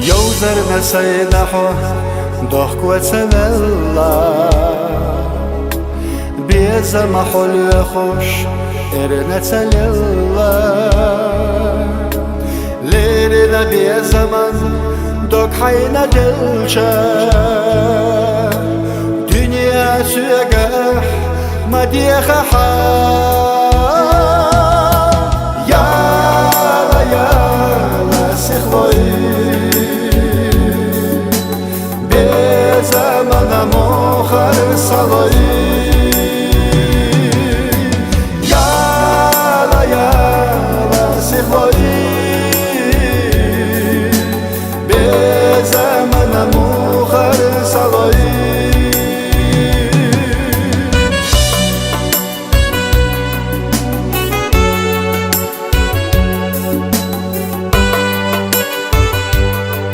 يوزر مسينحو ضحك وتملى بيزا محل يخش إرنة لله ليرنا بيزا من دok حين دلشا دنيا سيقح ما ديخ حال